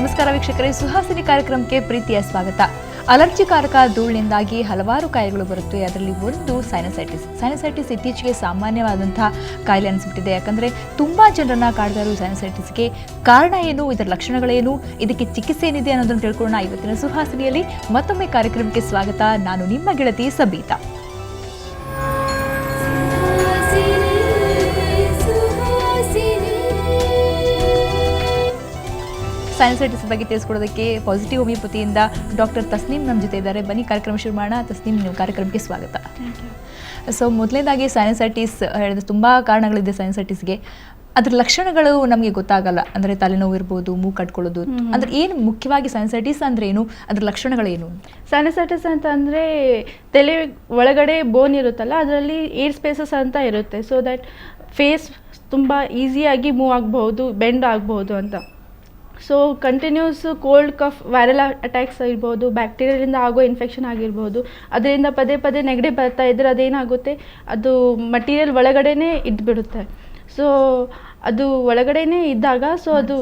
ನಮಸ್ಕಾರ ವೀಕ್ಷಕರೇ, ಸುಹಾಸಿನಿ ಕಾರ್ಯಕ್ರಮಕ್ಕೆ ಪ್ರೀತಿಯ ಸ್ವಾಗತ. ಅಲರ್ಜಿಕಾರಕ ಧೂಳಿನಿಂದಾಗಿ ಹಲವಾರು ಕಾಯಿಲೆಗಳು ಬರುತ್ತೆ. ಅದರಲ್ಲಿ ಒಂದು ಸೈನಸೈಟಿಸ್ ಇತ್ತೀಚೆಗೆ ಸಾಮಾನ್ಯವಾದಂತಹ ಕಾಯಿಲೆ ಅನಿಸ್ಬಿಟ್ಟಿದೆ. ಯಾಕಂದರೆ ತುಂಬ ಜನರನ್ನ ಕಾಡ್ತಾ ಇರೋ ಸೈನಸೈಟಿಸ್ಗೆ ಕಾರಣ ಏನು, ಇದರ ಲಕ್ಷಣಗಳೇನು, ಇದಕ್ಕೆ ಚಿಕಿತ್ಸೆ ಏನಿದೆ ಅನ್ನೋದನ್ನು ತಿಳ್ಕೊಳ್ಳೋಣ. ಇವತ್ತಿನ ಸುಹಾಸಿನಿಯಲ್ಲಿ ಮತ್ತೊಮ್ಮೆ ಕಾರ್ಯಕ್ರಮಕ್ಕೆ ಸ್ವಾಗತ. ನಾನು ನಿಮ್ಮ ಗೆಳತಿ ಸಬೀತಾ. ಸೈನಸೈಟಿಸ್ ಬಗ್ಗೆ ತಿಳಿಸ್ಕೊಡೋದಕ್ಕೆ ಪಾಸಿಟಿವ್ ಹೋಮಿಯೋಪತಿಯಿಂದ ಡಾಕ್ಟರ್ ತಸ್ನೀಮ್ ನಮ್ಮ ಜೊತೆ ಇದ್ದಾರೆ. ಬನ್ನಿ ಕಾರ್ಯಕ್ರಮ ಶುರು ಮಾಡೋಣ. ತಸ್ನೀಮ್, ನೀವು ಕಾರ್ಯಕ್ರಮಕ್ಕೆ ಸ್ವಾಗತ. ಸೊ ಮೊದಲನೇದಾಗಿ ಸೈನಸೈಟಿಸ್ ಹೇಳಿದ್ರೆ ತುಂಬ ಕಾರಣಗಳಿದೆ ಸೈನಸೈಟಿಸ್ಗೆ. ಅದ್ರ ಲಕ್ಷಣಗಳು ನಮಗೆ ಗೊತ್ತಾಗಲ್ಲ. ಅಂದರೆ ತಲೆನೋವು ಇರ್ಬೋದು, ಮೂಗು ಕಟ್ಕೊಳ್ಳೋದು. ಅಂದರೆ ಏನು ಮುಖ್ಯವಾಗಿ ಸೈನಸೈಟಿಸ್ ಅಂದರೆ ಏನು, ಅದ್ರ ಲಕ್ಷಣಗಳೇನು? ಸೈನಸೈಟಿಸ್ ಅಂತ ಅಂದರೆ ತಲೆ ಒಳಗಡೆ ಬೋನ್ ಇರುತ್ತಲ್ಲ, ಅದರಲ್ಲಿ ಏರ್ ಸ್ಪೇಸಸ್ ಅಂತ ಇರುತ್ತೆ. ಸೊ ದ್ಯಾಟ್ ಫೇಸ್ ತುಂಬ ಈಸಿಯಾಗಿ ಮೂವ್ ಆಗಬಹುದು, ಬೆಂಡ್ ಆಗಬಹುದು ಅಂತ. ಸೊ continuous cold cough, viral attacks ಇರ್ಬೋದು, ಬ್ಯಾಕ್ಟೀರಿಯಾದಿಂದ ಆಗೋ ಇನ್ಫೆಕ್ಷನ್ ಆಗಿರ್ಬೋದು, ಅದರಿಂದ ಪದೇ ಪದೇ ನೆಗಡಿ ಬರ್ತಾ ಇದ್ದರೆ ಅದೇನಾಗುತ್ತೆ, ಅದು ಮಟೀರಿಯಲ್ ಒಳಗಡೆನೇ ಇದ್ದುಬಿಡುತ್ತೆ. ಸೊ ಅದು ಒಳಗಡೆನೇ ಇದ್ದಾಗ ಅದು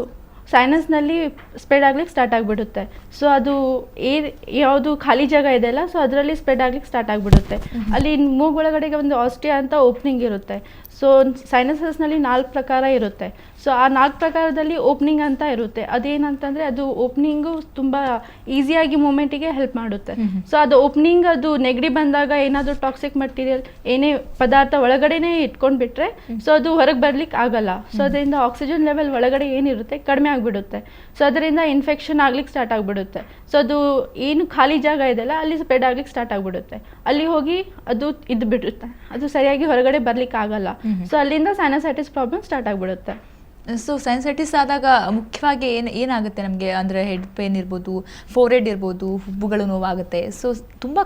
ಸೈನಸ್ನಲ್ಲಿ ಸ್ಪ್ರೆಡ್ ಆಗ್ಲಿಕ್ಕೆ ಸ್ಟಾರ್ಟ್ ಆಗಿಬಿಡುತ್ತೆ. ಸೊ ಅದು ಯಾವುದು ಖಾಲಿ ಜಾಗ ಇದೆಯಲ್ಲ, ಸೊ ಅದರಲ್ಲಿ ಸ್ಪ್ರೆಡ್ ಆಗ್ಲಿಕ್ಕೆ ಸ್ಟಾರ್ಟ್ ಆಗಿಬಿಡುತ್ತೆ. ಅಲ್ಲಿ ಮೂಗು ಒಳಗಡೆಗೆ ಒಂದು ಆಸ್ಟಿಯಾ ಅಂತ ಓಪನಿಂಗ್ ಇರುತ್ತೆ. ಸೊ ಸೈನಸಸ್ನಲ್ಲಿ 4 ಪ್ರಕಾರ ಇರುತ್ತೆ. ಸೊ ಆ 4 ಪ್ರಕಾರದಲ್ಲಿ ಓಪನಿಂಗ್ ಅಂತ ಇರುತ್ತೆ. ಅದೇನಂತಂದರೆ ಅದು ಓಪನಿಂಗು ತುಂಬ ಈಸಿಯಾಗಿ ಮೂಮೆಂಟಿಗೆ ಹೆಲ್ಪ್ ಮಾಡುತ್ತೆ. ಸೊ ಅದು ಓಪನಿಂಗ್, ಅದು ನೆಗಡಿ ಬಂದಾಗ ಏನಾದರೂ ಟಾಕ್ಸಿಕ್ ಮಟೀರಿಯಲ್, ಏನೇ ಪದಾರ್ಥ ಒಳಗಡೆನೇ ಇಟ್ಕೊಂಡ್ಬಿಟ್ರೆ ಸೊ ಅದು ಹೊರಗೆ ಬರ್ಲಿಕ್ಕೆ ಆಗಲ್ಲ. ಸೊ ಅದರಿಂದ ಆಕ್ಸಿಜನ್ ಲೆವೆಲ್ ಒಳಗಡೆ ಏನಿರುತ್ತೆ ಕಡಿಮೆ ಆಗಿಬಿಡುತ್ತೆ. ಸೊ ಅದರಿಂದ ಇನ್ಫೆಕ್ಷನ್ ಆಗ್ಲಿಕ್ಕೆ ಸ್ಟಾರ್ಟ್ ಆಗಿಬಿಡುತ್ತೆ. ಸೊ ಅದು ಏನು ಖಾಲಿ ಜಾಗ ಇದೆಯಲ್ಲ, ಅಲ್ಲಿ ಸ್ಪ್ರೆಡ್ ಆಗ್ಲಿಕ್ಕೆ ಸ್ಟಾರ್ಟ್ ಆಗಿಬಿಡುತ್ತೆ. ಅಲ್ಲಿ ಹೋಗಿ ಅದು ಇದ್ದುಬಿಡುತ್ತೆ, ಅದು ಸರಿಯಾಗಿ ಹೊರಗಡೆ ಬರ್ಲಿಕ್ಕೆ ಆಗಲ್ಲ. ಸೊ ಅಲ್ಲಿಂದ ಸೈನಸೈಟಿಸ್ ಪ್ರಾಬ್ಲಮ್ ಸ್ಟಾರ್ಟ್ ಆಗಿಬಿಡುತ್ತೆ. ಸೊ ಸೈನಸೈಟಿಸ್ ಆದಾಗ ಮುಖ್ಯವಾಗಿ ಏನಾಗುತ್ತೆ ನಮಗೆ ಅಂದರೆ ಹೆಡ್ ಪೇನ್ ಇರ್ಬೋದು, ಫೋರ್ಹೆಡ್ ಇರ್ಬೋದು, ಹುಬ್ಬುಗಳು ನೋವಾಗುತ್ತೆ. ಸೊ ತುಂಬ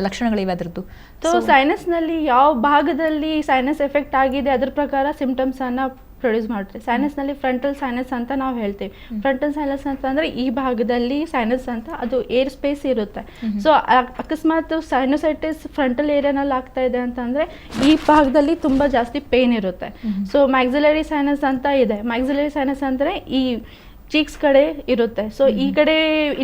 ಲಕ್ಷಣಗಳಿವೆ ಅದರದ್ದು. ಸೊ ಸೈನಸ್ನಲ್ಲಿ ಯಾವ ಭಾಗದಲ್ಲಿ ಸೈನಸ್ ಎಫೆಕ್ಟ್ ಆಗಿದೆ ಅದ್ರ ಪ್ರಕಾರ ಸಿಂಪ್ಟಮ್ಸನ್ನು ಪ್ರೊಡ್ಯೂಸ್ ಮಾಡುತ್ತೆ. ಸೈನಸ್ನಲ್ಲಿ ಫ್ರಂಟಲ್ ಸೈನಸ್ ಅಂತ ನಾವು ಹೇಳ್ತೀವಿ. ಫ್ರಂಟಲ್ ಸೈನಸ್ ಅಂತಂದರೆ ಈ ಭಾಗದಲ್ಲಿ ಸೈನಸ್ ಅಂತ ಅದು ಏರ್ ಸ್ಪೇಸ್ ಇರುತ್ತೆ. ಸೊ ಅಕಸ್ಮಾತ್ ಸೈನಸೈಟಿಸ್ ಫ್ರಂಟಲ್ ಏರಿಯಾನಲ್ಲಿ ಆಗ್ತಾ ಇದೆ ಅಂತಂದರೆ ಈ ಭಾಗದಲ್ಲಿ ತುಂಬ ಜಾಸ್ತಿ ಪೇನ್ ಇರುತ್ತೆ. ಸೊ ಮ್ಯಾಕ್ಸಿಲರಿ ಸೈನಸ್ ಅಂತ ಇದೆ. ಮ್ಯಾಕ್ಸಿಲರಿ ಸೈನಸ್ ಅಂದರೆ ಈ ಚೀಕ್ಸ್ ಕಡೆ ಇರುತ್ತೆ. ಸೊ ಈ ಕಡೆ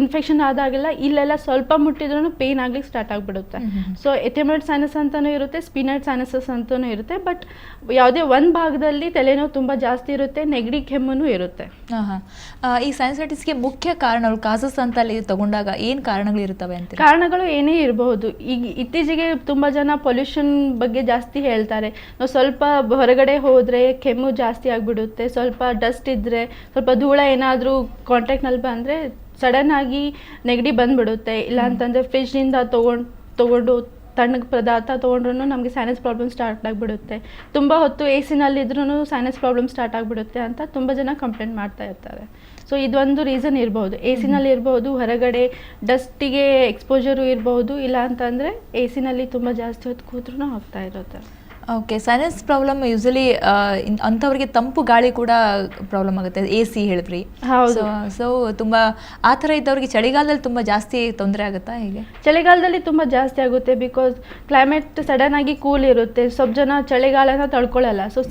ಇನ್ಫೆಕ್ಷನ್ ಆದಾಗೆಲ್ಲ ಇಲ್ಲೆಲ್ಲ ಸ್ವಲ್ಪ ಮುಟ್ಟಿದ್ರೂ ಪೇನ್ ಆಗ್ಲಿಕ್ಕೆ ಸ್ಟಾರ್ಟ್ ಆಗಿಬಿಡುತ್ತೆ. ಸೊ ಎಥೆಮೈಡ್ ಸೈನಸ್ ಅಂತಲೂ ಇರುತ್ತೆ, ಸ್ಪಿನೈಡ್ ಸೈನಸಸ್ ಅಂತಲೂ ಇರುತ್ತೆ. ಬಟ್ ಯಾವುದೇ ಒಂದು ಭಾಗದಲ್ಲಿ ತಲೆನೋವು ತುಂಬ ಜಾಸ್ತಿ ಇರುತ್ತೆ, ನೆಗಡಿ ಕೆಮ್ಮೂ ಇರುತ್ತೆ. ಈ ಸೈನಸೈಟಿಸ್ಗೆ ಮುಖ್ಯ ಕಾರಣಗಳು, ಕಾಸಸ್ ಅಂತ ಅಲ್ಲಿ ತಗೊಂಡಾಗ ಏನು ಕಾರಣಗಳಿರ್ತವೆ ಅಂತ? ಕಾರಣಗಳು ಏನೇ ಇರಬಹುದು. ಈಗ ಇತ್ತೀಚೆಗೆ ತುಂಬ ಜನ ಪೊಲ್ಯೂಷನ್ ಬಗ್ಗೆ ಜಾಸ್ತಿ ಹೇಳ್ತಾರೆ. ನಾವು ಸ್ವಲ್ಪ ಹೊರಗಡೆ ಹೋದರೆ ಕೆಮ್ಮು ಜಾಸ್ತಿ ಆಗಿಬಿಡುತ್ತೆ, ಸ್ವಲ್ಪ ಡಸ್ಟ್ ಇದ್ದರೆ, ಸ್ವಲ್ಪ ಧೂಳ ಏನಾದರೂ ಕಾಂಟ್ಯಾಕ್ಟ್ನಲ್ಲಿ ಬಂದರೆ ಸಡನ್ ಆಗಿ ನೆಗಡಿ ಬಂದ್ಬಿಡುತ್ತೆ. ಇಲ್ಲ ಅಂತಂದರೆ ಫ್ರಿಜ್ನಿಂದ ತೊಗೊಂಡು ತಣ್ಣಗೆ ಪದಾರ್ಥ ತೊಗೊಂಡ್ರೂ ನಮಗೆ ಸೈನಸ್ ಪ್ರಾಬ್ಲಮ್ ಸ್ಟಾರ್ಟ್ ಆಗಿಬಿಡುತ್ತೆ. ತುಂಬ ಹೊತ್ತು AC-ನಲ್ಲಿದ್ರೂ ಸೈನಸ್ ಪ್ರಾಬ್ಲಮ್ ಸ್ಟಾರ್ಟ್ ಆಗಿಬಿಡುತ್ತೆ ಅಂತ ತುಂಬ ಜನ ಕಂಪ್ಲೇಂಟ್ ಮಾಡ್ತಾ ಇರ್ತಾರೆ. ಸೊ ಇದೊಂದು ರೀಸನ್ ಇರ್ಬೋದು. AC-ನಲ್ಲಿ ಇರ್ಬೋದು, ಹೊರಗಡೆ ಡಸ್ಟಿಗೆ ಎಕ್ಸ್ಪೋಜರು ಇರ್ಬೋದು, ಇಲ್ಲ ಅಂತಂದರೆ AC-ನಲ್ಲಿ ತುಂಬ ಜಾಸ್ತಿ ಹೊತ್ತು ಕೂತ್ರೂ ಆಗ್ತಾ ಇರುತ್ತೆ. ಓಕೆ, ಸೈನಸ್ ಪ್ರಾಬ್ಲಮ್ ಯೂಸಲಿ ಅಂಥವ್ರಿಗೆ ತಂಪು ಗಾಳಿ ಕೂಡ ಪ್ರಾಬ್ಲಮ್ ಆಗುತ್ತೆ, AC ಹೇಳಿದ್ರಿ. ಹೌದು. ಸೊ ತುಂಬ ಆ ಥರ ಇದ್ದವ್ರಿಗೆ ಚಳಿಗಾಲದಲ್ಲಿ ತುಂಬ ಜಾಸ್ತಿ ತೊಂದರೆ ಆಗುತ್ತಾ? ಹೇಗೆ? ಚಳಿಗಾಲದಲ್ಲಿ ತುಂಬ ಜಾಸ್ತಿ ಆಗುತ್ತೆ. ಬಿಕಾಸ್ ಕ್ಲೈಮೇಟ್ ಸಡನ್ ಆಗಿ ಕೂಲ್ ಇರುತ್ತೆ. ಸ್ವಲ್ಪ ಜನ ಚಳಿಗಾಲನ ತಡ್ಕೊಳ್ಳಲ್ಲ. ಸೊ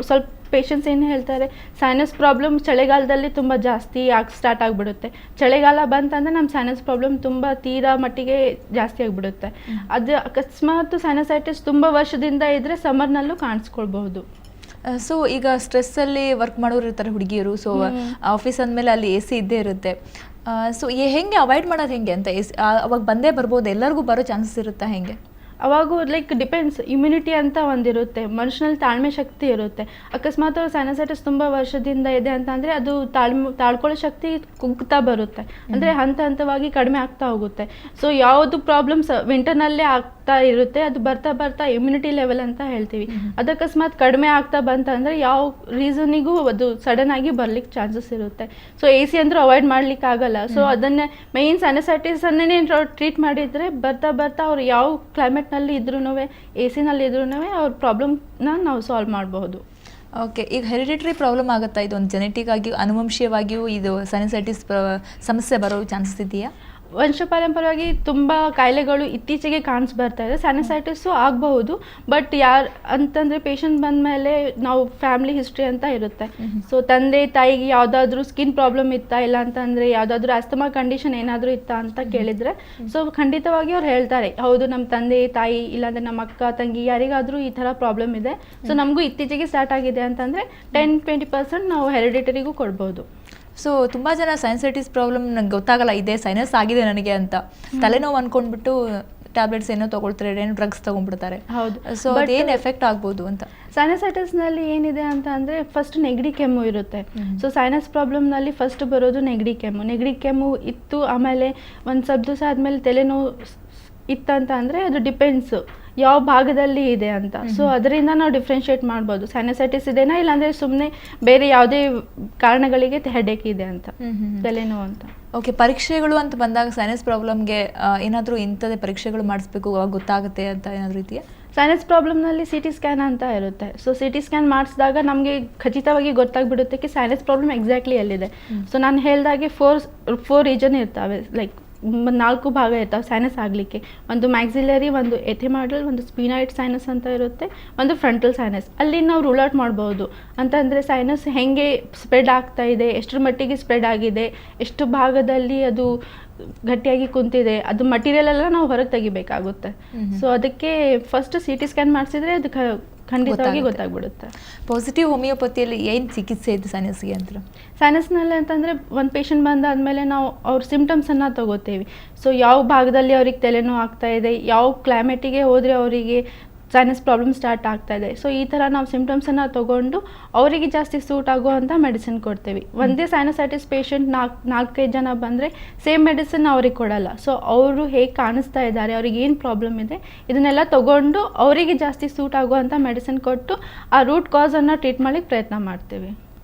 ಸ್ವಲ್ಪ ಪೇಷಂಟ್ಸ್ ಏನು ಹೇಳ್ತಾರೆ, ಸೈನಸ್ ಪ್ರಾಬ್ಲಮ್ ಚಳಿಗಾಲದಲ್ಲಿ ತುಂಬ ಜಾಸ್ತಿ ಸ್ಟಾರ್ಟ್ ಆಗಿಬಿಡುತ್ತೆ. ಚಳಿಗಾಲ ಬಂತಂದರೆ ನಮ್ಮ ಸೈನಸ್ ಪ್ರಾಬ್ಲಮ್ ತುಂಬ ತೀರಾ ಮಟ್ಟಿಗೆ ಜಾಸ್ತಿ ಆಗಿಬಿಡುತ್ತೆ. ಅದು ಅಕಸ್ಮಾತ್ ಸೈನಸೈಟಿಸ್ ತುಂಬ ವರ್ಷದಿಂದ ಇದ್ದರೆ ಸಮ್ಮರ್ನಲ್ಲೂ ಕಾಣಿಸ್ಕೊಳ್ಬಹುದು. ಸೊ ಈಗ ಸ್ಟ್ರೆಸ್ಸಲ್ಲಿ ವರ್ಕ್ ಮಾಡೋರು ಇರ್ತಾರೆ ಹುಡುಗಿಯರು. ಸೊ ಆಫೀಸ್ ಅಂದಮೇಲೆ ಅಲ್ಲಿ AC ಇದ್ದೇ ಇರುತ್ತೆ. ಸೊ ಹೆಂಗೆ ಅವಾಯ್ಡ್ ಮಾಡೋದು ಹೆಂಗೆ ಅಂತ? ಅವಾಗ ಬಂದೇ ಬರ್ಬೋದು, ಎಲ್ಲರಿಗೂ ಬರೋ ಚಾನ್ಸಸ್ ಇರುತ್ತಾ ಹೆಂಗೆ? ಅವಾಗೂ ಲೈಕ್ ಡಿಪೆಂಡ್ಸ್. ಇಮ್ಯುನಿಟಿ ಅಂತ ಒಂದಿರುತ್ತೆ, ಮನುಷ್ಯನಲ್ಲಿ ತಾಳ್ಮೆ ಶಕ್ತಿ ಇರುತ್ತೆ. ಅಕಸ್ಮಾತ್ ಅವ್ರು ಸೈನಸೈಟಿಸ್ ತುಂಬ ವರ್ಷದಿಂದ ಇದೆ ಅಂತಂದರೆ ಅದು ತಾಳ್ಕೊಳ್ಳೋ ಶಕ್ತಿ ಕುಗ್ತಾ ಬರುತ್ತೆ. ಅಂದರೆ ಹಂತ ಹಂತವಾಗಿ ಕಡಿಮೆ ಆಗ್ತಾ ಹೋಗುತ್ತೆ. ಸೊ ಯಾವುದು ಪ್ರಾಬ್ಲಮ್ಸ್ ವಿಂಟರ್ನಲ್ಲೇ ಆಗ್ತಾ ಇರುತ್ತೆ, ಅದು ಬರ್ತಾ ಬರ್ತಾ ಇಮ್ಯುನಿಟಿ ಲೆವೆಲ್ ಅಂತ ಹೇಳ್ತೀವಿ. ಅದು ಅಕಸ್ಮಾತ್ ಕಡಿಮೆ ಆಗ್ತಾ ಬಂತಂದರೆ ಯಾವ ರೀಸನಿಗೂ ಅದು ಸಡನ್ ಆಗಿ ಬರ್ಲಿಕ್ಕೆ ಚಾನ್ಸಸ್ ಇರುತ್ತೆ. ಸೊ AC ಅಂದರೂ ಅವಾಯ್ಡ್ ಮಾಡ್ಲಿಕ್ಕೆ ಆಗಲ್ಲ. ಸೊ ಅದನ್ನೇ ಮೇಯ್ನ್ ಸೈನಸೈಟಿಸನ್ನೇ ಟ್ರೀಟ್ ಮಾಡಿದರೆ ಬರ್ತಾ ಬರ್ತಾ ಅವ್ರು ಯಾವ ಕ್ಲೈಮೇಟ್ನಲ್ಲಿ ಇದ್ರೂ AC-ನಲ್ಲಿ ಇದ್ರೂ ಅವ್ರ ಪ್ರಾಬ್ಲಮ್ನ ನಾವು ಸಾಲ್ವ್ ಮಾಡಬಹುದು. ಓಕೆ, ಈಗ ಹೆರಿಡಿಟರಿ ಪ್ರಾಬ್ಲಮ್ ಆಗುತ್ತಾ? ಇದೊಂದು ಜೆನೆಟಿಕ್ ಆಗಿ, ಅನುವಂಶೀಯವಾಗಿಯೂ ಇದು ಸೈನಸೈಟಿಸ್ ಸಮಸ್ಯೆ ಬರೋ ಚಾನ್ಸಸ್ ಇದೆಯಾ? ವಂಶಪಾರಂಪರ್ಯವಾಗಿ ತುಂಬ ಕಾಯಿಲೆಗಳು ಇತ್ತೀಚೆಗೆ ಬರ್ತಾ ಇದೆ. ಸೈನಸೈಟಿಸು ಆಗಬಹುದು, ಬಟ್ ಯಾರು ಅಂತಂದರೆ ಪೇಷಂಟ್ ಬಂದ ಮೇಲೆ ನಾವು ಫ್ಯಾಮಿಲಿ ಹಿಸ್ಟ್ರಿ ಅಂತ ಇರುತ್ತೆ. ಸೊ ತಂದೆ ತಾಯಿಗೆ ಯಾವುದಾದ್ರೂ ಸ್ಕಿನ್ ಪ್ರಾಬ್ಲಮ್ ಇತ್ತಾ, ಇಲ್ಲ ಅಂತಂದರೆ ಯಾವುದಾದ್ರೂ ಅಸ್ತಮಾ ಕಂಡೀಷನ್ ಏನಾದರೂ ಇತ್ತಾ ಅಂತ ಕೇಳಿದರೆ ಸೊ ಖಂಡಿತವಾಗಿ ಅವ್ರು ಹೇಳ್ತಾರೆ, ಹೌದು ನಮ್ಮ ತಂದೆ ತಾಯಿ ಇಲ್ಲಾಂದರೆ ನಮ್ಮ ಅಕ್ಕ ತಂಗಿ ಯಾರಿಗಾದರೂ ಈ ಥರ ಪ್ರಾಬ್ಲಮ್ ಇದೆ. ಸೊ ನಮಗೂ ಇತ್ತೀಚೆಗೆ ಸ್ಟಾರ್ಟ್ ಆಗಿದೆ ಅಂತಂದರೆ 10-20% ನಾವು ಹೆರಿಡಿಟರಿಗೂ ಕೊಡ್ಬೋದು. ಸೊ ತುಂಬ ಜನ ಸೈನಸೈಟಿಸ್ ಪ್ರಾಬ್ಲಮ್ ನಂಗೆ ಗೊತ್ತಾಗಲ್ಲ, ಇದೆ ಸೈನಸ್ ಆಗಿದೆ ನನಗೆ ಅಂತ ತಲೆನೋವು ಅಂದ್ಕೊಂಡ್ಬಿಟ್ಟು ಟ್ಯಾಬ್ಲೆಟ್ಸ್ ಏನೋ ತೊಗೊಳ್ತಾರೆ, ಏನೋ ಡ್ರಗ್ಸ್ ತೊಗೊಂಡ್ಬಿಡ್ತಾರೆ. ಹೌದು. ಸೊ ಅದೇನು ಎಫೆಕ್ಟ್ ಆಗ್ಬೋದು ಅಂತ. ಸೈನಸೈಟಿಸ್ನಲ್ಲಿ ಏನಿದೆ ಅಂತ ಅಂದರೆ ಫಸ್ಟ್ ನೆಗಡಿ ಕೆಮ್ಮು ಇರುತ್ತೆ. ಸೊ ಸೈನಸ್ ಪ್ರಾಬ್ಲಮ್ನಲ್ಲಿ ಫಸ್ಟ್ ಬರೋದು ನೆಗಡಿ ಕೆಮ್ಮು ಇತ್ತು. ಆಮೇಲೆ ಒಂದು ಸ್ವಲ್ಪ ದಿವಸ ಆದಮೇಲೆ ತಲೆನೋವು ಇತ್ತಂತ ಅಂದರೆ ಅದು ಡಿಪೆಂಡ್ಸು ಯಾವ ಭಾಗದಲ್ಲಿ ಇದೆ ಅಂತ. ಸೊ ಅದರಿಂದ ನಾವು ಡಿಫ್ರೆನ್ಷಿಯೇಟ್ ಮಾಡ್ಬೋದು, ಸೈನಸೈಟಿಸ್ ಇದೆನಾ ಇಲ್ಲಾಂದರೆ ಸುಮ್ಮನೆ ಬೇರೆ ಯಾವುದೇ ಕಾರಣಗಳಿಗೆ ಹೆಡೇಕ್ ಇದೆ ಅಂತ, ತಲೆನೋವು ಅಂತ. ಓಕೆ, ಪರೀಕ್ಷೆಗಳು ಅಂತ ಬಂದಾಗ ಸೈನಸ್ ಪ್ರಾಬ್ಲಮ್ಗೆ ಏನಾದರೂ ಇಂಥದ್ದೇ ಪರೀಕ್ಷೆಗಳು ಮಾಡಿಸ್ಬೇಕು ಅವಾಗ ಗೊತ್ತಾಗುತ್ತೆ ಅಂತ ಏನಾದರೂ ರೀತಿಯ? ಸೈನಸ್ ಪ್ರಾಬ್ಲಮ್ನಲ್ಲಿ CT ಸ್ಕ್ಯಾನ್ ಅಂತ ಇರುತ್ತೆ. ಸೊ CT ಸ್ಕ್ಯಾನ್ ಮಾಡಿಸಿದಾಗ ನಮಗೆ ಖಚಿತವಾಗಿ ಗೊತ್ತಾಗ್ಬಿಡುತ್ತೆ ಕಿ ಸೈನಸ್ ಪ್ರಾಬ್ಲಮ್ ಎಕ್ಸಾಕ್ಟ್ಲಿ ಎಲ್ಲಿದೆ. ಸೊ ನಾನು ಹೇಳಿದಾಗೆ ಫೋರ್ ರೀಜನ್ ಇರ್ತವೆ, ಲೈಕ್ 4 ಭಾಗ ಇರ್ತಾವೆ ಸೈನಸ್ ಆಗಲಿಕ್ಕೆ. ಒಂದು ಮ್ಯಾಕ್ಸಿಲರಿ, ಒಂದು ಎಥಿಮಾಯ್ಡಲ್, ಒಂದು ಸ್ಪಿನಾಯ್ಡ್ ಸೈನಸ್ ಅಂತ ಇರುತ್ತೆ, ಒಂದು ಫ್ರಂಟಲ್ ಸೈನಸ್. ಅಲ್ಲಿ ನಾವು ರೂಲ್ ಔಟ್ ಮಾಡ್ಬೋದು ಅಂತಂದರೆ ಸೈನಸ್ ಹೆಂಗೆ ಸ್ಪ್ರೆಡ್ ಆಗ್ತಾ ಇದೆ, ಎಷ್ಟರ ಮಟ್ಟಿಗೆ ಸ್ಪ್ರೆಡ್ ಆಗಿದೆ, ಎಷ್ಟು ಭಾಗದಲ್ಲಿ ಅದು ಗಟ್ಟಿಯಾಗಿ ಕುಂತಿದೆ, ಅದು ಮಟೀರಿಯಲ್ ಎಲ್ಲ ನಾವು ಹೊರಗೆ ತೆಗಿಬೇಕಾಗುತ್ತೆ. ಸೊ ಅದಕ್ಕೆ ಫಸ್ಟ್ CT ಸ್ಕ್ಯಾನ್ ಮಾಡಿಸಿದ್ರೆ ಅದು ಖಂಡಿತವಾಗಿ ಗೊತ್ತಾಗ್ಬಿಡುತ್ತೆ. ಪಾಸಿಟಿವ್ ಹೋಮಿಯೋಪತಿಯಲ್ಲಿ ಏನು ಚಿಕಿತ್ಸೆ ಇದೆ ಸೈನಸ್ಗೆ ಅಂತ? ಸೈನಸ್ನಲ್ಲಿ ಅಂತಂದರೆ ಒಂದು ಪೇಷಂಟ್ ಬಂದಾದಮೇಲೆ ನಾವು ಅವ್ರ ಸಿಮ್ಟಮ್ಸನ್ನು ತಗೋತೀವಿ. ಸೊ ಯಾವ ಭಾಗದಲ್ಲಿ ಅವ್ರಿಗೆ ತಲೆನೋವು ಆಗ್ತಾ ಇದೆ, ಯಾವ ಕ್ಲೈಮೇಟಿಗೆ ಹೋದರೆ ಅವರಿಗೆ ಸೈನಸ್ ಪ್ರಾಬ್ಲಮ್ ಸ್ಟಾರ್ಟ್ ಆಗ್ತಾ ಇದೆ. ಸೊ ಈ ಥರ ನಾವು ಸಿಮ್ಟಮ್ಸನ್ನು ತೊಗೊಂಡು ಅವರಿಗೆ ಜಾಸ್ತಿ ಸೂಟ್ ಆಗುವಂಥ ಮೆಡಿಸಿನ್ ಕೊಡ್ತೀವಿ. ಒಂದೇ ಸೈನಸೈಟಿಸ್ ಪೇಷಂಟ್ 4-5 ಜನ ಬಂದರೆ ಸೇಮ್ ಮೆಡಿಸಿನ್ ಅವ್ರಿಗೆ ಕೊಡಲ್ಲ. ಸೊ ಅವರು ಹೇಗೆ ಕಾಣಿಸ್ತಾ ಇದ್ದಾರೆ, ಅವ್ರಿಗೆ ಏನು ಪ್ರಾಬ್ಲಮ್ ಇದೆ, ಇದನ್ನೆಲ್ಲ ತೊಗೊಂಡು ಅವರಿಗೆ ಜಾಸ್ತಿ ಸೂಟ್ ಆಗುವಂಥ ಮೆಡಿಸಿನ್ ಕೊಟ್ಟು ಆ ರೂಟ್ ಕಾಸನ್ನು ಟ್ರೀಟ್ ಮಾಡಲಿಕ್ಕೆ ಪ್ರಯತ್ನ ಮಾಡ್ತೀವಿ.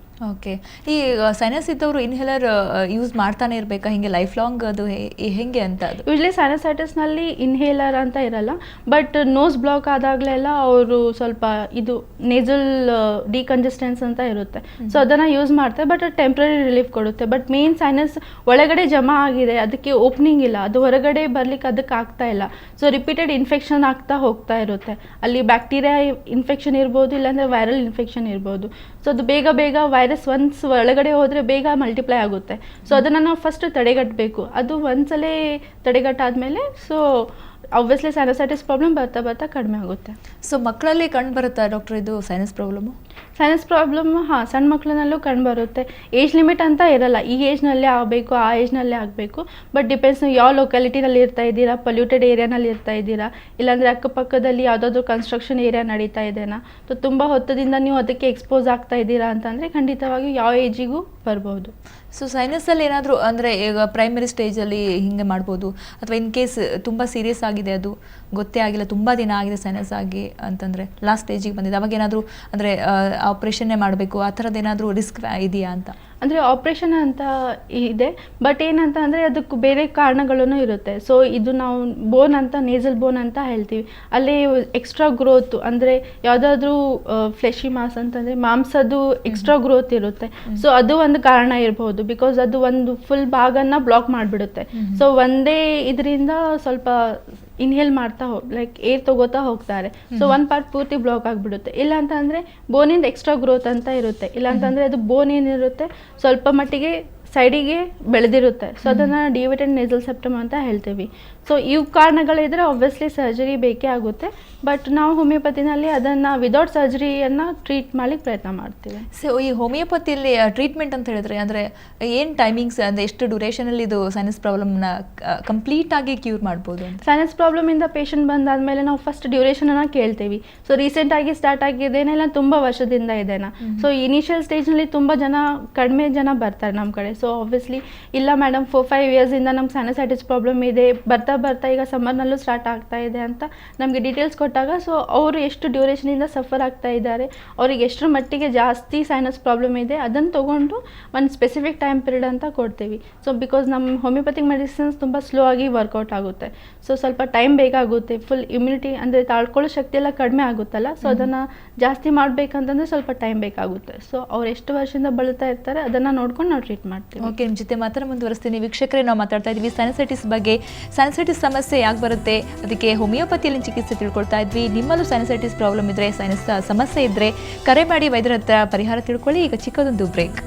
ಓಕೆ, ಈ ಸೈನಸ್ ಇದ್ದವರು ಇನ್ಹೇಲರ್ ಯೂಸ್ ಮಾಡ್ತಾನೆ ಇರಬೇಕಾ, ಹಿಂಗೆ ಲೈಫ್ ಲಾಂಗ್ ಅದು ಹೆಂಗೆ ಅಂತ? ಅದು ಯೂಶ್ವಲಿ ಸೈನಸೈಟಿಸ್ನಲ್ಲಿ ಇನ್ಹೇಲರ್ ಅಂತ ಇರಲ್ಲ, ಬಟ್ ನೋಸ್ ಬ್ಲಾಕ್ ಆದಾಗಲೆಲ್ಲ ಅವರು ಸ್ವಲ್ಪ ಇದು ನೇಸಲ್ ಡಿಕಂಜೆಸ್ಟೆನ್ಸ್ ಅಂತ ಇರುತ್ತೆ. ಸೊ ಅದನ್ನು ಯೂಸ್ ಮಾಡ್ತಾರೆ, ಬಟ್ ಟೆಂಪ್ರರಿ ರಿಲೀಫ್ ಕೊಡುತ್ತೆ. ಬಟ್ ಮೇನ್ ಸೈನಸ್ ಒಳಗಡೆ ಜಮಾ ಆಗಿದೆ, ಅದಕ್ಕೆ ಓಪನಿಂಗ್ ಇಲ್ಲ, ಅದು ಹೊರಗಡೆ ಬರ್ಲಿಕ್ಕೆ ಅದಕ್ಕೆ ಆಗ್ತಾ ಇಲ್ಲ. ಸೊ ರಿಪೀಟೆಡ್ ಇನ್ಫೆಕ್ಷನ್ ಆಗ್ತಾ ಹೋಗ್ತಾ ಇರುತ್ತೆ. ಅಲ್ಲಿ ಬ್ಯಾಕ್ಟೀರಿಯಾ ಇನ್ಫೆಕ್ಷನ್ ಇರ್ಬೋದು, ಇಲ್ಲಾಂದರೆ ವೈರಲ್ ಇನ್ಫೆಕ್ಷನ್ ಇರ್ಬೋದು. ಸೊ ಅದು ಬೇಗ ವೈರಸ್ ಒನ್ಸ್ ಒಳಗಡೆ ಹೋದರೆ ಬೇಗ ಮಲ್ಟಿಪ್ಲೈ ಆಗುತ್ತೆ. ಸೊ ಅದನ್ನು ನಾವು ಫಸ್ಟ್ ತಡೆಗಟ್ಟಬೇಕು. ಅದು ಒಂದ್ಸಲ ತಡೆಗಟ್ಟಾದ್ಮೇಲೆ ಸೊ ಆಬ್ವಿಯಸ್ಲಿ ಸೈನಸೈಟಿಸ್ ಪ್ರಾಬ್ಲಮ್ ಬರ್ತಾ ಕಡಿಮೆ ಆಗುತ್ತೆ. ಸೊ ಮಕ್ಕಳಲ್ಲಿ ಕಂಡು ಬರುತ್ತಾ ಡಾಕ್ಟರ್ ಇದು ಸೈನಸ್ ಪ್ರಾಬ್ಲಮ್ಮು? ಸೈನಸ್ ಪ್ರಾಬ್ಲಮ್ ಸಣ್ಣ ಮಕ್ಕಳಲ್ಲೂ ಕಂಡುಬರುತ್ತೆ. ಏಜ್ ಲಿಮಿಟ್ ಅಂತ ಇರಲ್ಲ, ಈ ಏಜ್ನಲ್ಲೇ ಆಗಬೇಕು, ಆ ಏಜ್ನಲ್ಲೇ ಆಗಬೇಕು. ಬಟ್ ಡಿಪೆಂಡ್ಸ್, ನೀವು ಯಾವ ಲೊಕ್ಯಾಲಿಟಿನಲ್ಲಿ ಇರ್ತಾ ಇದ್ದೀರಾ, ಪೊಲ್ಯೂಟೆಡ್ ಏರಿಯಾನಲ್ಲಿ ಇರ್ತಾ ಇದ್ದೀರಾ, ಇಲ್ಲಾಂದರೆ ಅಕ್ಕಪಕ್ಕದಲ್ಲಿ ಯಾವುದಾದ್ರೂ ಕನ್ಸ್ಟ್ರಕ್ಷನ್ ಏರಿಯಾ ನಡೀತಾ ಇದೆನಾ, ಸೊ ತುಂಬ ಹೊತ್ತದಿಂದ ನೀವು ಅದಕ್ಕೆ ಎಕ್ಸ್ಪೋಸ್ ಆಗ್ತಾ ಇದ್ದೀರಾ ಅಂತಂದರೆ ಖಂಡಿತವಾಗಿ ಯಾವ ಏಜಿಗೂ ಬರ್ಬೋದು. ಸೊ ಸೈನಸ್ಸಲ್ಲಿ ಏನಾದರೂ ಅಂದರೆ ಈಗ ಪ್ರೈಮರಿ ಸ್ಟೇಜಲ್ಲಿ ಹಿಂಗೆ ಮಾಡ್ಬೋದು, ಅಥವಾ ಇನ್ ಕೇಸ್ ತುಂಬ ಸೀರಿಯಸ್ ಆಗಿದೆ, ಅದು ಗೊತ್ತೇ ಆಗಿಲ್ಲ, ತುಂಬ ದಿನ ಆಗಿದೆ ಸೈನಸ್ ಆಗಿ ಅಂತಂದರೆ ಲಾಸ್ಟ್ ಸ್ಟೇಜಿಗೆ ಬಂದಿದೆ, ಅವಾಗ ಏನಾದರೂ ಅಂದರೆ ಆಪ್ರೇಷನ್ನೇ ಮಾಡಬೇಕು, ಆ ಥರದ್ದು ಏನಾದರೂ ರಿಸ್ಕ್ ಇದೆಯಾ ಅಂತ? ಅಂದರೆ ಆಪ್ರೇಷನ್ ಅಂತ ಇದೆ, ಬಟ್ ಏನಂತ ಅಂದರೆ ಅದಕ್ಕೆ ಬೇರೆ ಕಾರಣಗಳೂ ಇರುತ್ತೆ. ಸೊ ಇದು ನಾವು ಬೋನ್ ಅಂತ, ನೇಸಲ್ ಬೋನ್ ಅಂತ ಹೇಳ್ತೀವಿ, ಅಲ್ಲಿ ಎಕ್ಸ್ಟ್ರಾ ಗ್ರೋತ್ ಅಂದರೆ ಯಾವುದಾದ್ರೂ ಫ್ಲೆಶಿ ಮಾಸ್ ಅಂತಂದರೆ ಮಾಂಸದ್ದು ಎಕ್ಸ್ಟ್ರಾ ಗ್ರೋತ್ ಇರುತ್ತೆ. ಸೊ ಅದು ಒಂದು ಕಾರಣ ಇರ್ಬೋದು, ಬಿಕಾಸ್ ಅದು ಒಂದು ಫುಲ್ ಭಾಗನ ಬ್ಲಾಕ್ ಮಾಡಿಬಿಡುತ್ತೆ. ಸೊ ಒಂದೇ ಇದರಿಂದ ಸ್ವಲ್ಪ ಇನ್ಹೇಲ್ ಮಾಡ್ತಾ ಲೈಕ್ ಏರ್ ತಗೋತಾ ಹೋಗ್ತಾರೆ. ಸೊ ಒಂದು ಪಾರ್ಟ್ ಪೂರ್ತಿ ಬ್ಲಾಕ್ ಆಗಿಬಿಡುತ್ತೆ. ಇಲ್ಲ ಅಂತಂದರೆ ಬೋನಿಂದ ಎಕ್ಸ್ಟ್ರಾ ಗ್ರೋತ್ ಅಂತ ಇರುತ್ತೆ, ಇಲ್ಲ ಅಂತಂದರೆ ಅದು ಬೋನ್ ಏನಿರುತ್ತೆ ಸ್ವಲ್ಪ ಮಟ್ಟಿಗೆ ಸೈಡಿಗೆ ಬೆಳೆದಿರುತ್ತೆ. ಸೊ ಅದನ್ನು ಡಿವಿಟೆಡ್ ನೇಸಲ್ ಸೆಪ್ಟಮ್ ಅಂತ ಹೇಳ್ತೀವಿ. ಸೊ ಇವು ಕಾರಣಗಳಿದ್ರೆ ಆಬ್ವಿಯಸ್ಲಿ ಸರ್ಜರಿ ಬೇಕೇ ಆಗುತ್ತೆ, ಬಟ್ ನಾವು ಹೋಮಿಯೋಪತಿನಲ್ಲಿ ಅದನ್ನು ವಿದೌಟ್ ಸರ್ಜರಿಯನ್ನು ಟ್ರೀಟ್ ಮಾಡಲಿಕ್ಕೆ ಪ್ರಯತ್ನ ಮಾಡ್ತೀವಿ. ಸೊ ಈ ಹೋಮಿಯೋಪತಿಯಲ್ಲಿ ಟ್ರೀಟ್ಮೆಂಟ್ ಅಂತ ಹೇಳಿದ್ರೆ ಅಂದರೆ ಏನು ಟೈಮಿಂಗ್ಸ್, ಅಂದರೆ ಎಷ್ಟು ಡ್ಯೂರೇಷನಲ್ಲಿ ಇದು ಸೈನಸ್ ಪ್ರಾಬ್ಲಮ್ನ ಕಂಪ್ಲೀಟಾಗಿ ಕ್ಯೂರ್ ಮಾಡ್ಬೋದು ಅಂತ? ಸೈನಸ್ ಪ್ರಾಬ್ಲಮಿಂದ ಪೇಷಂಟ್ ಬಂದಾದಮೇಲೆ ನಾವು ಫಸ್ಟ್ ಡ್ಯೂರೇಷನನ್ನು ಕೇಳ್ತೀವಿ. ಸೊ ರೀಸೆಂಟಾಗಿ ಸ್ಟಾರ್ಟ್ ಆಗಿದ್ದೇನೆ, ಇಲ್ಲ ತುಂಬ ವರ್ಷದಿಂದ ಇದೆನಾ. ಸೊ ಇನಿಷಿಯಲ್ ಸ್ಟೇಜ್ನಲ್ಲಿ ತುಂಬ ಕಡಿಮೆ ಜನ ಬರ್ತಾರೆ ನಮ್ಮ ಕಡೆ. ಸೊ ಆಬ್ವಿಯಸ್ಲಿ ಇಲ್ಲ ಮೇಡಮ್ 4-5 ಇಯರ್ಸಿಂದ ನಮ್ಗೆ ಸೈನಸೈಟಿಸ್ ಪ್ರಾಬ್ಲಮ್ ಇದೆ, ಬರ್ತಾ ಬರ್ತಾ ಬರ್ತಾ ಈಗ ಸಮ್ಮರ್ನಲ್ಲೂ ಸ್ಟಾರ್ಟ್ ಆಗ್ತಾ ಇದೆ ಅಂತ ನಮಗೆ ಡೀಟೇಲ್ಸ್ ಕೊಟ್ಟಾಗ, ಸೊ ಅವರು ಎಷ್ಟು ಡ್ಯೂರೇಷನಿಂದ ಸಫರ್ ಆಗ್ತಾ ಇದ್ದಾರೆ, ಅವ್ರಿಗೆ ಎಷ್ಟರ ಮಟ್ಟಿಗೆ ಜಾಸ್ತಿ ಸೈನಸ್ ಪ್ರಾಬ್ಲಮ್ ಇದೆ, ಅದನ್ನು ತೊಗೊಂಡು ಒಂದು ಸ್ಪೆಸಿಫಿಕ್ ಟೈಮ್ ಪೀರಿಯಡ್ ಅಂತ ಕೊಡ್ತೀವಿ. ಸೊ ಬಿಕಾಸ್ ನಮ್ಮ ಹೋಮಿಯೋಪತಿಕ್ ಮೆಡಿಸಿನ್ಸ್ ತುಂಬ ಸ್ಲೋ ಆಗಿ ವರ್ಕೌಟ್ ಆಗುತ್ತೆ. ಸೊ ಸ್ವಲ್ಪ ಟೈಮ್ ಬೇಕಾಗುತ್ತೆ. ಫುಲ್ ಇಮ್ಯುನಿಟಿ ಅಂದರೆ ತಾಳ್ಕೊಳ್ಳೋ ಶಕ್ತಿ ಎಲ್ಲ ಕಡಿಮೆ ಆಗುತ್ತಲ್ಲ, ಸೊ ಅದನ್ನು ಜಾಸ್ತಿ ಮಾಡಬೇಕಂತಂದರೆ ಸ್ವಲ್ಪ ಟೈಮ್ ಬೇಕಾಗುತ್ತೆ. ಸೊ ಅವ್ರು ಎಷ್ಟು ವರ್ಷದಿಂದ ಬಳಲ್ತಾ ಇರ್ತಾರೆ ಅದನ್ನು ನೋಡ್ಕೊಂಡು ನಾವು ಟ್ರೀಟ್ ಮಾಡ್ತೀವಿ. ಓಕೆ, ನಿಮ್ಮ ಜೊತೆ ಮಾತ್ರ ಮುಂದುವರಿಸ್ತೀನಿ. ವೀಕ್ಷಕರೇ, ನಾವು ಮಾತಾಡ್ತಾ ಇದ್ವಿ ಸೈನಸೈಟಿಸ್ ಬಗ್ಗೆ. ಸೈನಸೈಟಿಸ್ ಸಮಸ್ಯೆ ಯಾಕೆ ಬರುತ್ತೆ, ಅದಕ್ಕೆ ಹೋಮಿಯೋಪತಿಯಲ್ಲಿ ಚಿಕಿತ್ಸೆ ತಿಳ್ಕೊಳ್ತಾ ಇದ್ವಿ. ನಿಮ್ಮಲ್ಲೂ ಸೈನಸೈಟಿಸ್ ಪ್ರಾಬ್ಲಮ್ ಇದ್ದರೆ, ಸೈನಸ್ ಸಮಸ್ಯೆ ಇದ್ದರೆ ಕರೆ ಮಾಡಿ ವೈದ್ಯರ ಹತ್ರ ಪರಿಹಾರ ತಿಳ್ಕೊಳ್ಳಿ. ಈಗ ಚಿಕ್ಕದೊಂದು ಬ್ರೇಕ್.